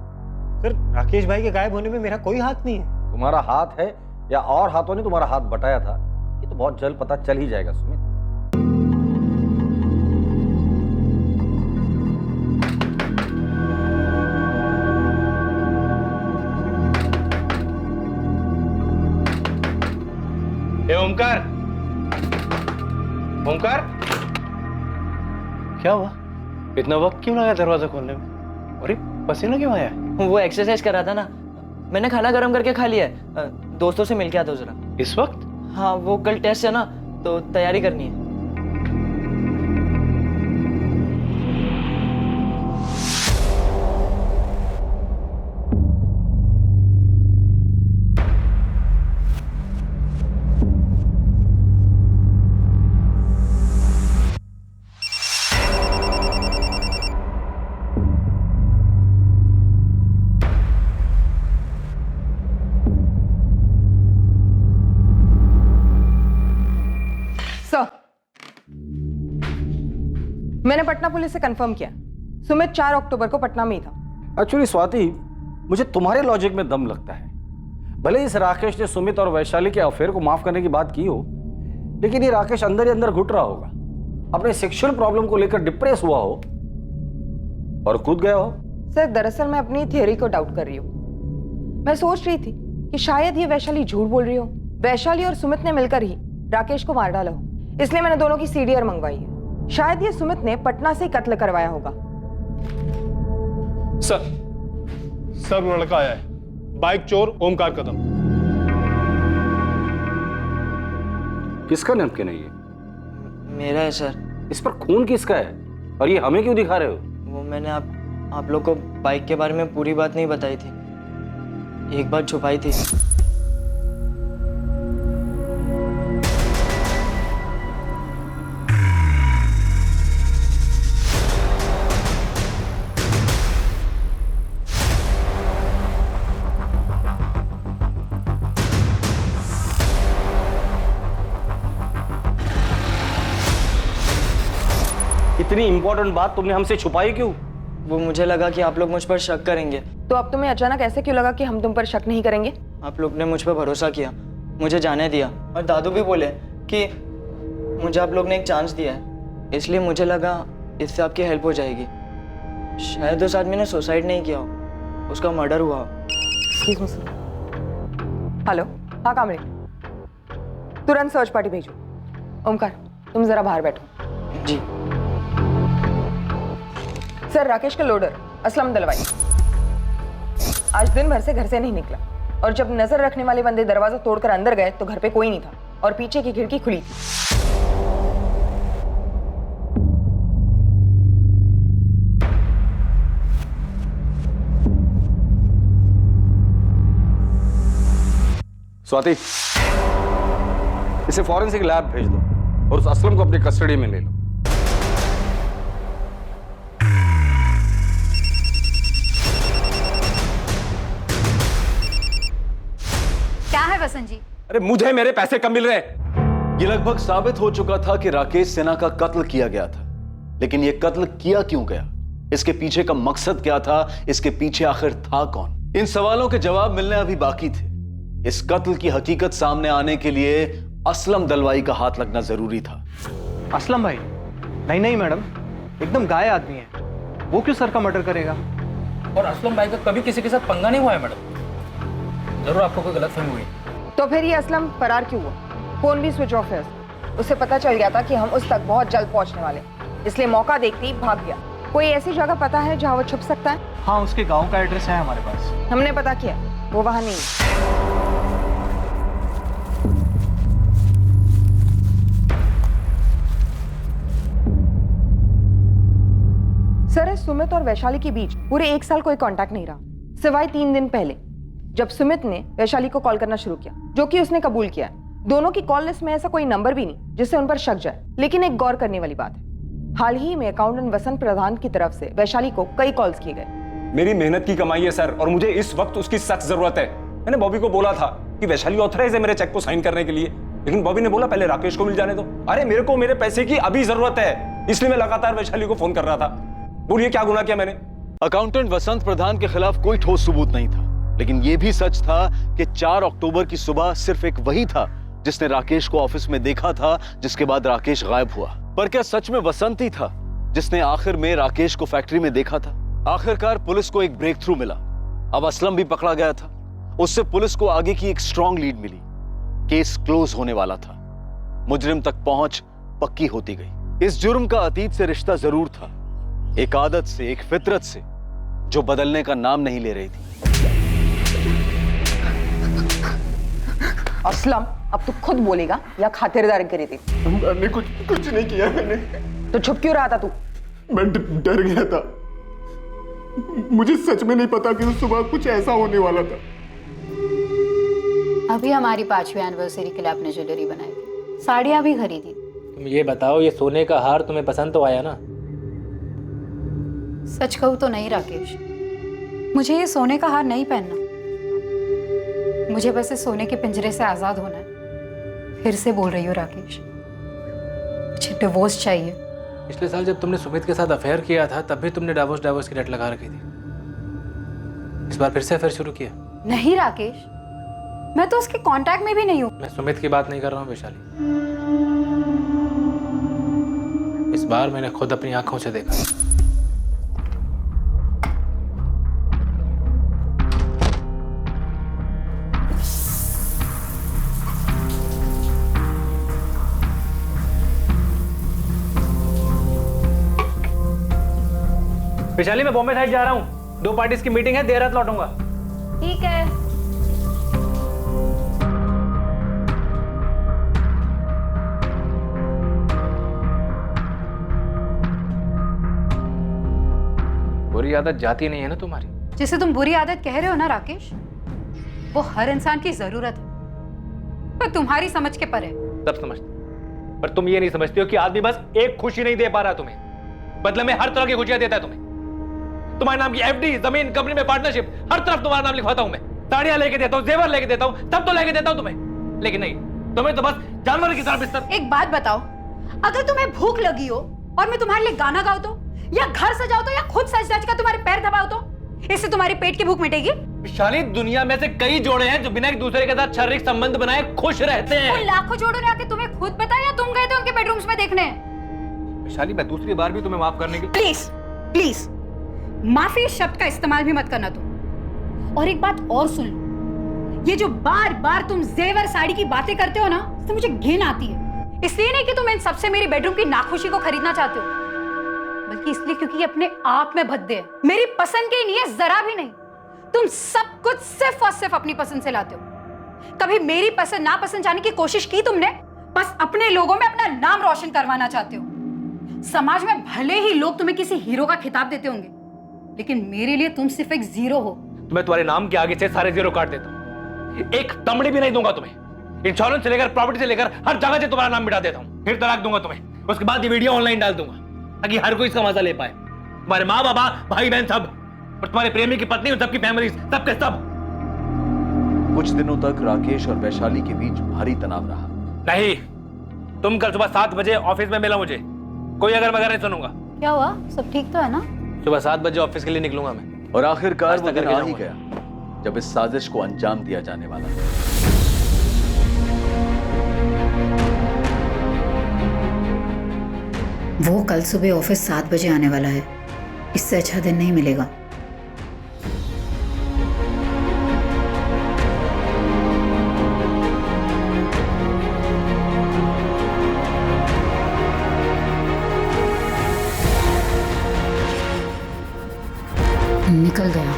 सर, राकेश भाई के गायब होने में मेरा कोई हाथ नहीं है। तुम्हारा हाथ है या और हाथों ने तुम्हारा हाथ बटाया था, ये तो बहुत जल्द पता चल ही जाएगा सुमित। ए ओमकार, ओमकार, क्या हुआ? इतना वक्त क्यों लगा दरवाजा खोलने में? अरे पसीना क्यों आया? वो एक्सरसाइज कर रहा था ना, मैंने खाना गर्म करके खा लिया है। दोस्तों से मिल के आता हूँ जरा। इस वक्त? हाँ, वो कल टेस्ट है ना, तो तैयारी करनी है। मैंने पटना पुलिस से कंफर्म किया, सुमित 4 अक्टूबर को पटना में ही था। एक्चुअली स्वाति, मुझे तुम्हारे लॉजिक में दम लगता है। भले इस राकेश ने सुमित और वैशाली के अफेयर को माफ करने की बात की हो, लेकिन ये राकेश अंदर ही अंदर घुट रहा होगा, अपने सेक्सुअल प्रॉब्लम को लेकर डिप्रेस हुआ हो और कूद गया हो। सर, दरअसल मैं अपनी थियरी को डाउट कर रही हूँ। मैं सोच रही थी कि शायद ये वैशाली झूठ बोल रही हो, वैशाली और सुमित ने मिलकर ही राकेश को मार डाला हो, इसलिए मैंने दोनों की सीडीआर मंगवाई है। शायद ये सुमित ने पटना से कत्ल करवाया होगा। सर वो लड़का आया है, बाइक चोर ओमकार कदम। किसका नमकीन है ये? मेरा है सर। इस पर खून किसका है और ये हमें क्यों दिखा रहे हो? वो मैंने आप लोग को बाइक के बारे में पूरी बात नहीं बताई थी, एक बात छुपाई थी। इतनी इंपॉर्टेंट बात तुमने हमसे छुपाई क्यों? वो मुझे लगा कि आप लोग मुझ पर शक करेंगे। तो अब तुम्हें अचानक ऐसे क्यों लगा कि हम तुम पर शक नहीं करेंगे? आप लोग ने मुझ पर भरोसा किया, मुझे जाने दिया, और दादू भी बोले कि मुझे आप लोग ने एक चांस दिया है, इसलिए मुझे लगा इससे आपकी हेल्प हो जाएगी। शायद उस आदमी ने सुसाइड नहीं किया हो, उसका मर्डर हुआ हो। हेलो, हाँ कामड़ी, तुरंत सर्च पार्टी भेजो। ओमकार, तुम जरा बाहर बैठो। जी सर, राकेश का लोडर असलम दलवाई आज दिन भर से घर से नहीं निकला, और जब नजर रखने वाले बंदे दरवाजा तोड़कर अंदर गए तो घर पे कोई नहीं था और पीछे की खिड़की खुली थी। स्वाति, इसे फॉरेंसिक लैब भेज दो और उस असलम को अपनी कस्टडी में ले लो। क्या है वसंत जी? अरे मुझे मेरे पैसे कम मिल रहे हैं। ये लगभग साबित हो चुका था कि राकेश सिन्हा का कत्ल किया गया था, लेकिन ये कत्ल किया क्यों गया इसके पीछे का मकसद क्या था? इसके पीछे आखिर था कौन? इन सवालों के जवाब मिलने अभी बाकी थे। इस कत्ल की हकीकत सामने आने के लिए असलम दलवाई का हाथ लगना जरूरी था। असलम भाई? नहीं नहीं मैडम, एकदम गाय आदमी है, वो क्यों सर का मर्डर करेगा? और असलम भाई का कभी किसी के साथ पंगा नहीं हुआ है मैडम, जरूर आपको कोई गलतफहमी हुई। तो फिर ये असलम फरार क्यों हुआ? फोन भी स्विच ऑफ है, उसे पता चल गया था कि हम उस तक बहुत जल्द पहुंचने वाले, इसलिए मौका देखते ही भाग गया। कोई ऐसी जगह पता है जहां वो छुप सकता है? हाँ, उसके गांव का एड्रेस है हमारे पास। हमने पता किया, वो वहां नहीं है। सर, सुमित और वैशाली के बीच पूरे 1 साल कोई कांटेक्ट नहीं रहा, सिवाय 3 दिन पहले जब सुमित ने वैशाली को कॉल करना शुरू किया, जो कि उसने कबूल किया। दोनों की कॉल लिस्ट में ऐसा कोई नंबर भी नहीं जिससे उन पर शक जाए। लेकिन एक गौर करने वाली बात है, हाल ही में अकाउंटेंट वसंत प्रधान की तरफ से वैशाली को कई कॉल्स किए गए। मेरी मेहनत की कमाई है सर, और मुझे इस वक्त उसकी सख्त जरूरत है। मैंने बॉबी को बोला था कि वैशाली ऑथराइज है मेरे चेक को साइन करने के लिए, लेकिन बॉबी ने बोला पहले राकेश को मिल जाने दो। अरे मेरे को मेरे पैसे की अभी जरूरत है, इसलिए मैं लगातार वैशाली को फोन कर रहा था। बोलिए क्या गुनाह किया मैंने? अकाउंटेंट वसंत प्रधान के खिलाफ कोई ठोस सबूत नहीं था, लेकिन यह भी सच था कि 4 अक्टूबर की सुबह सिर्फ एक वही था जिसने राकेश को ऑफिस में देखा था, जिसके बाद राकेश गायब हुआ। पर क्या सच में वसंत ही था जिसने आखिर में राकेश को फैक्ट्री में देखा था? आखिरकार पुलिस को एक ब्रेक थ्रू मिला, अब असलम भी पकड़ा गया था। उससे पुलिस को आगे की एक स्ट्रॉन्ग लीड मिली, केस क्लोज होने वाला था, मुजरिम तक पहुंच पक्की होती गई। इस जुर्म का अतीत से रिश्ता जरूर था, एक आदत से, एक फितरत से, जो बदलने का नाम नहीं ले रही थी। असलम, अब तू खुद बोलेगा या खातिरदारी करी थी? मैंने कुछ नहीं किया। मैंने तो छुप क्यों रहा था तू? मैं डर गया था, मुझे सच में नहीं पता कि उस सुबह कुछ ऐसा होने वाला था। अभी हमारी 5वीं एनिवर्सरी के लिए आपने ज्वेलरी बनाई थी, साड़ियाँ भी खरीदी। तुम ये बताओ, ये सोने का हार तुम्हें पसंद तो आया ना? सच कहूँ तो नहीं राकेश, मुझे ये सोने का हार नहीं पहनना। मुझे बस इस सोने के पिंजरे से आजाद होना है। फिर से बोल रही हूँ राकेश, मुझे डिवोर्स चाहिए। पिछले साल जब तुमने सुमित के साथ अफेयर किया था, तब भी तुमने डाइवोर्स की रट लगा रखी थी। इस बार फिर से अफेयर शुरू किया? नहीं राकेश, मैं तो उसके कांटेक्ट में भी नहीं हूँ। मैं सुमित की बात नहीं कर रहा हूँ वैशाली, इस बार मैंने खुद अपनी आंखों से देखा। वैशाली, मैं बॉम्बे साइड जा रहा हूँ, 2 पार्टीज की मीटिंग है, देर रात लौटूंगा। ठीक है। बुरी आदत जाती नहीं है ना तुम्हारी? जिसे तुम बुरी आदत कह रहे हो ना राकेश, वो हर इंसान की जरूरत है, पर तुम्हारी समझ के परे। सब समझते, पर तुम ये नहीं समझते हो कि आदमी बस एक खुशी नहीं दे पा रहा तुम्हें, बदले में हर तरह की खुशियां देता है तुम्हें। तुम्हारे नाम की एफडी, जमीन, कंपनी में पार्टनरशिप, हर तरफ तुम्हारा नाम लिखवाता हूं मैं। साड़ियां लेके देता हूं, जेवर लेके देता हूं, सब तो लेके देता हूं तुम्हें, लेकिन नहीं, तुम्हें तो बस जानवर की तरह बिस्तर। एक बात बताओ, अगर तुम्हें भूख लगी हो और मैं तुम्हारे लिए गाना गाऊं तो, या घर सजाओ तो, या खुद सज धज कर तुम्हारे पैर दबाओ तो, इससे तुम्हारी पेट की भूख मिटेगी? विशाली, दुनिया में से कई जोड़े हैं जो बिना एक दूसरे के साथ शारीरिक संबंध बनाए खुश रहते हैं। उन लाखों जोड़ों ने आके तुम्हें खुद बताया, तुम गए थे उनके बेडरूम्स में देखने? विशाली, मैं दूसरी बार भी तुम्हें माफ करने की। प्लीज प्लीज माफी शब्द का इस्तेमाल भी मत करना तुम। और एक बात और सुन लो, ये जो बार बार तुम जेवर साड़ी की बातें करते हो ना, इससे मुझे घिन आती है। इसलिए नहीं कि तुम इन सबसे मेरी बेडरूम की नाखुशी को खरीदना चाहते हो, बल्कि इसलिए क्योंकि ये अपने आप में भद्दे है, मेरी पसंद के नहीं है, जरा भी नहीं। तुम सब कुछ सिर्फ और सिर्फ अपनी पसंद से लाते हो। कभी मेरी पसंद नापसंद जाने की कोशिश की तुमने? बस अपने लोगों में अपना नाम रोशन करवाना चाहते हो। समाज में भले ही लोग तुम्हें किसी हीरो का खिताब देते होंगे, लेकिन मेरे लिए तुम सिर्फ एक जीरो हो। तो मैं तुम्हारे नाम के आगे से सारे जीरो काट देता हूं, एक तमड़ी भी नहीं दूंगा तुम्हें। इंश्योरेंस से लेकर प्रॉपर्टी से लेकर हर जगह से तुम्हारा नाम मिटा देता हूं, फिर तलाक दूंगा तुम्हें। उसके बाद ये वीडियो ऑनलाइन डाल दूंगा ताकि हर कोई इसका मजा ले पाए, तुम्हारे माँ बाबा, भाई बहन सब, और तुम्हारे प्रेमी की पत्नी, सबकी फैमिली, सबके सब। कुछ दिनों तक राकेश और वैशाली के बीच भारी तनाव रहा। नहीं, तुम कल सुबह 7 बजे ऑफिस में मिला मुझे, कोई अगर मगर नहीं सुनूंगा। क्या हुआ, सब ठीक तो है ना? सुबह 7 बजे ऑफिस के लिए निकलूंगा मैं। और आखिरकार वो नाश्ता दिन करके आ ही जाऊंगा। गया जब इस साजिश को अंजाम दिया जाने वाला था। वो कल सुबह ऑफिस 7 बजे आने वाला है। इससे अच्छा दिन नहीं मिलेगा। निकल गया।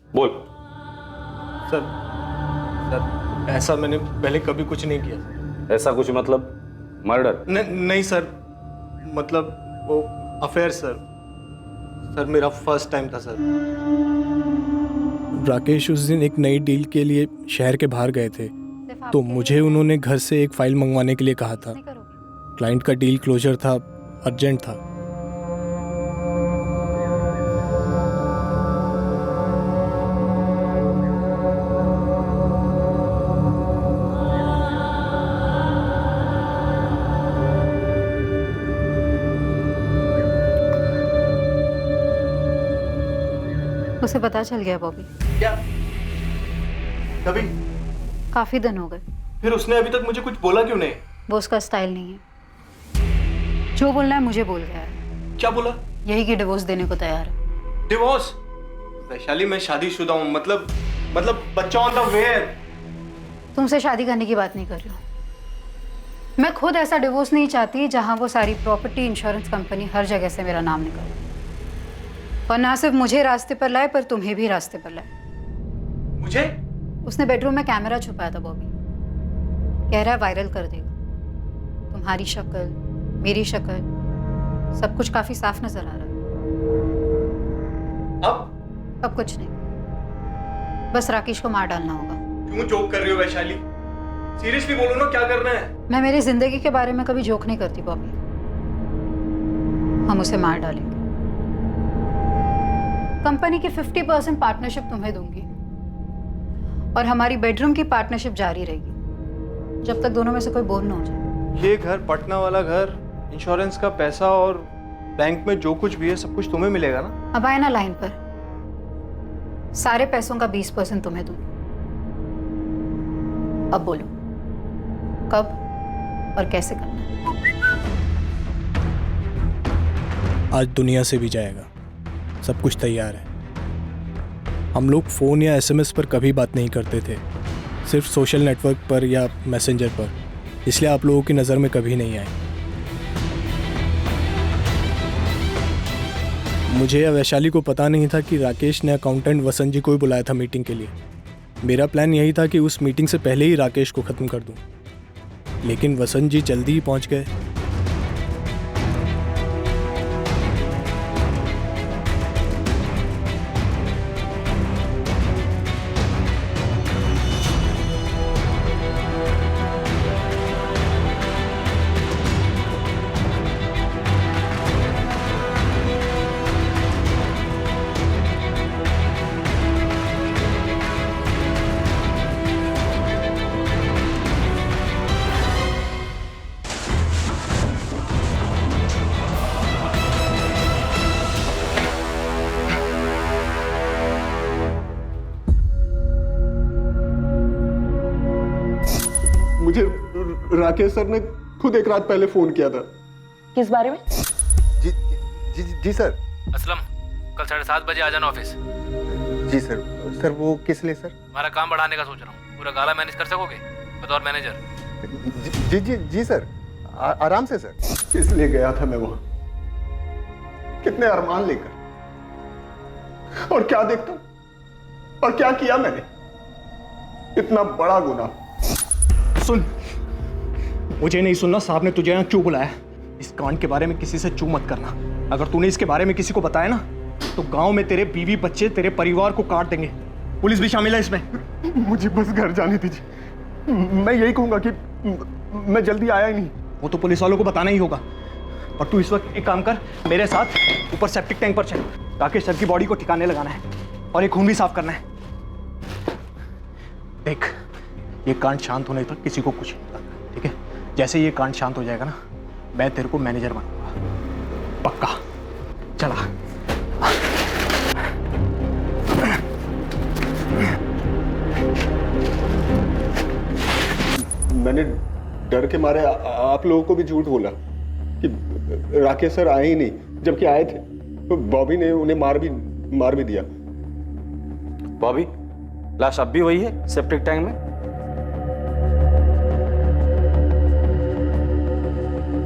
बोल। सर ऐसा मैंने पहले कभी कुछ नहीं किया। ऐसा कुछ मतलब मर्डर? नहीं सर, मतलब वो अफेयर सर। सर मेरा फर्स्ट टाइम था सर। राकेश उस दिन एक नई डील के लिए शहर के बाहर गए थे, तो मुझे उन्होंने घर से एक फाइल मंगवाने के लिए कहा था। क्लाइंट का डील क्लोजर था, अर्जेंट था। उसे पता चल गया बॉबी। क्या? कभी? काफी दिन हो गए। फिर उसने अभी तक मुझे कुछ बोला क्यों नहीं? वो उसका स्टाइल नहीं है। जो बोलना है मुझे बोल गया है। क्या बोला? यही कि डिवोर्स देने को तैयार है। डिवोर्स? वैशाली मैं शादीशुदा हूँ, मतलब बच्चा ऑन द वे है। तुमसे शादी करने की बात नहीं कर रही हूँ। मैं खुद ऐसा डिवोर्स नहीं चाहती जहाँ वो सारी प्रॉपर्टी, इंश्योरेंस कंपनी, हर जगह से मेरा नाम निकले। और ना सिर्फ मुझे रास्ते पर लाए, पर तुम्हें भी रास्ते पर लाए। मुझे? उसने बेडरूम में कैमरा छुपाया था बॉबी। कह रहा है वायरल कर देगा। तुम्हारी शक्ल, मेरी शक्ल, सब कुछ काफी साफ नजर आ रहा है। अब कुछ नहीं, बस राकेश को मार डालना होगा। क्यों जोक कर रही हो वैशाली? सीरियसली बोलो ना, क्या करना है? मैं मेरी जिंदगी के बारे में कभी जोक नहीं करती बॉबी। हम उसे मार डालेंगे। कंपनी की 50% पार्टनरशिप तुम्हें दूंगी और हमारी बेडरूम की पार्टनरशिप जारी रहेगी जब तक दोनों में से कोई बोर ना हो जाए। ये घर, पटना वाला घर, इंश्योरेंस का पैसा और बैंक में जो कुछ भी है सब कुछ तुम्हें मिलेगा ना? अब आए ना लाइन पर। सारे पैसों का 20% तुम्हें दूंगी। अब बोलो कब और कैसे करना है? आज दुनिया से भी जाएगा, सब कुछ तैयार है। हम लोग फ़ोन या एसएमएस पर कभी बात नहीं करते थे, सिर्फ सोशल नेटवर्क पर या मैसेंजर पर, इसलिए आप लोगों की नज़र में कभी नहीं आए। मुझे या वैशाली को पता नहीं था कि राकेश ने अकाउंटेंट वसंत जी को ही बुलाया था मीटिंग के लिए। मेरा प्लान यही था कि उस मीटिंग से पहले ही राकेश को ख़त्म कर दूं, लेकिन वसंत जी जल्दी ही पहुंच गए। मुझे राकेश सर ने खुद एक रात पहले फोन किया था। किस बारे में? जी सर। असलम, कल 7:30 बजे आ जाना ऑफिस। जी सर। सर वो किस लिए सर? हमारा काम बढ़ाने का सोच रहा हूँ। पूरा गाला मैनेज कर सकोगे बतौर मैनेजर? जी सर, आराम से सर। इसलिए गया था मैं वहां, कितने अरमान लेकर, और क्या देखता और क्या किया मैंने। इतना बड़ा गुनाह। सुन, मुझे नहीं सुनना साहब ने तुझे यहाँ क्यों बुलाया। इस कांड के बारे में किसी से चू मत करना। अगर तूने इसके बारे में किसी को बताया ना तो गांव में तेरे बीवी बच्चे तेरे परिवार को काट देंगे। पुलिस भी शामिल है इसमें। मुझे बस घर जाने दीजिए, मैं यही कहूंगा कि मैं जल्दी आया ही नहीं। वो तो पुलिस वालों को बताना ही होगा। और तू इस वक्त एक काम कर, मेरे साथ ऊपर सेप्टिक टैंक पर चल। राकेश सर की बॉडी को ठिकाने लगाना है और एक खून भी साफ करना है। देख, ये कांड शांत होने तक किसी को कुछ नहीं करना, ठीक है? जैसे ये कांड शांत हो जाएगा ना, मैं तेरे को मैनेजर बनाऊंगा, पक्का। चला। मैंने डर के मारे आप लोगों को भी झूठ बोला कि राकेश सर आए ही नहीं, जबकि आए थे। तो बॉबी ने उन्हें मार भी दिया। बॉबी, लाश अब भी वही है सेप्टिक टैंक में?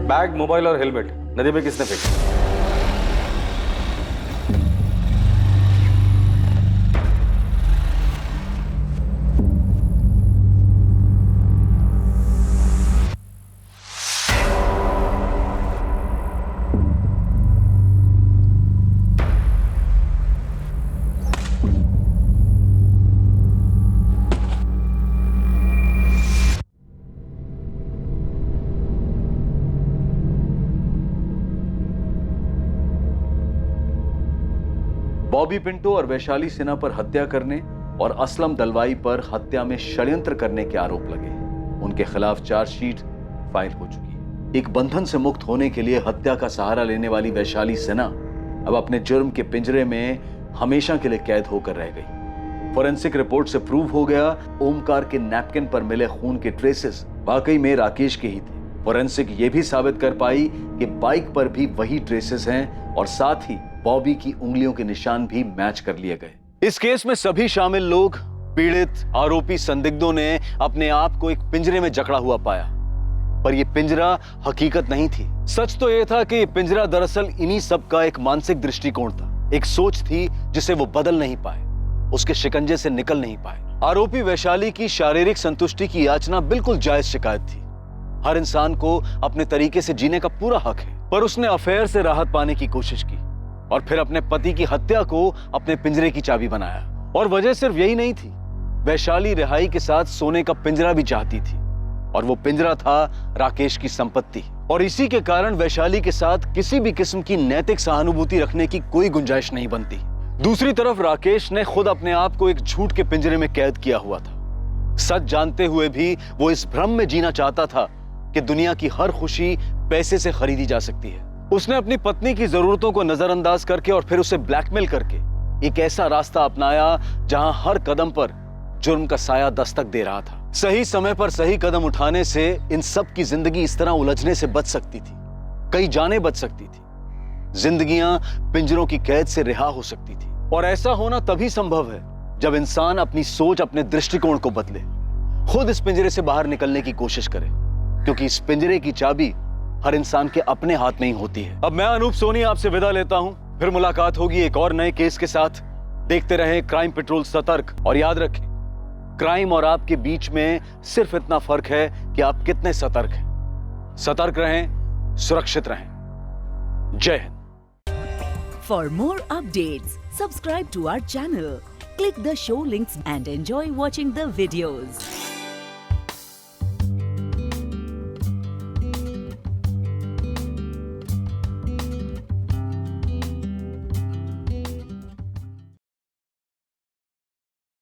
बैग, मोबाइल और हेलमेट नदी में किसने फेंका? बॉबी पिंटो और वैशाली सिन्हा पर हत्या करने और असलम दलवाई पर हत्या में षड्यंत्र करने के आरोप लगे। उनके खिलाफ चार्जशीट फाइल हो चुकी है। एक बंधन से मुक्त होने के लिए हत्या का सहारा लेने वाली वैशाली सिन्हा अब अपने जुर्म के पिंजरे में हमेशा के लिए कैद होकर रह गई। फोरेंसिक रिपोर्ट से प्रूव हो गया, ओमकार के नैपकिन पर मिले खून के ट्रेसेस वाकई में राकेश के ही थे। फोरेंसिक ये भी साबित कर पाई कि बाइक पर भी वही ट्रेसेस हैं और साथ ही बॉबी की उंगलियों के निशान भी मैच कर लिए गए। इस केस में सभी शामिल लोग, पीड़ित, आरोपी, संदिग्धों ने अपने आप को एक पिंजरे में जकड़ा हुआ पाया, पर यह पिंजरा हकीकत नहीं थी। सच तो यह था कि पिंजरा दरअसल इन्हीं सब का एक मानसिक दृष्टिकोण था, एक सोच थी जिसे वो बदल नहीं पाए, उसके शिकंजे से निकल नहीं पाए। आरोपी वैशाली की शारीरिक संतुष्टि की याचना बिल्कुल जायज शिकायत थी। हर इंसान को अपने तरीके से जीने का पूरा हक है, पर उसने अफेयर से राहत पाने की कोशिश की और फिर अपने पति की हत्या को अपने पिंजरे की चाबी बनाया। और वजह सिर्फ यही नहीं थी, वैशाली रिहाई के साथ सोने का पिंजरा भी चाहती थी और वो पिंजरा था राकेश की संपत्ति। और इसी के कारण वैशाली के साथ किसी भी किस्म की नैतिक सहानुभूति रखने की कोई गुंजाइश नहीं बनती। दूसरी तरफ राकेश ने खुद अपने आप को एक झूठ के पिंजरे में कैद किया हुआ था। सच जानते हुए भी वो इस भ्रम में जीना चाहता था कि दुनिया की हर खुशी पैसे से खरीदी जा सकती है। उसने अपनी पत्नी की जरूरतों को नजरअंदाज करके और फिर उसे ब्लैकमेल करके एक ऐसा रास्ता अपनाया जहां हर कदम पर जुर्म का साया दस्तक दे रहा था। सही समय पर सही कदम उठाने से इन सब की जिंदगी इस तरह उलझने से बच सकती थी, कई जानें बच सकती थी, जिंदगियां पिंजरों की कैद से रिहा हो सकती थी। और ऐसा होना तभी संभव है जब इंसान अपनी सोच, अपने दृष्टिकोण को बदले, खुद इस पिंजरे से बाहर निकलने की कोशिश करे, क्योंकि इस पिंजरे की चाबी हर इंसान के अपने हाथ में ही होती है। अब मैं अनूप सोनी आपसे विदा लेता हूं, फिर मुलाकात होगी एक और नए केस के साथ। देखते रहें क्राइम पेट्रोल सतर्क, और याद रखें, क्राइम और आपके बीच में सिर्फ इतना फर्क है कि आप कितने सतर्क हैं। सतर्क रहें, सुरक्षित रहें। जय Hind. For more updates, subscribe to our channel, click the show links and enjoy watching the videos.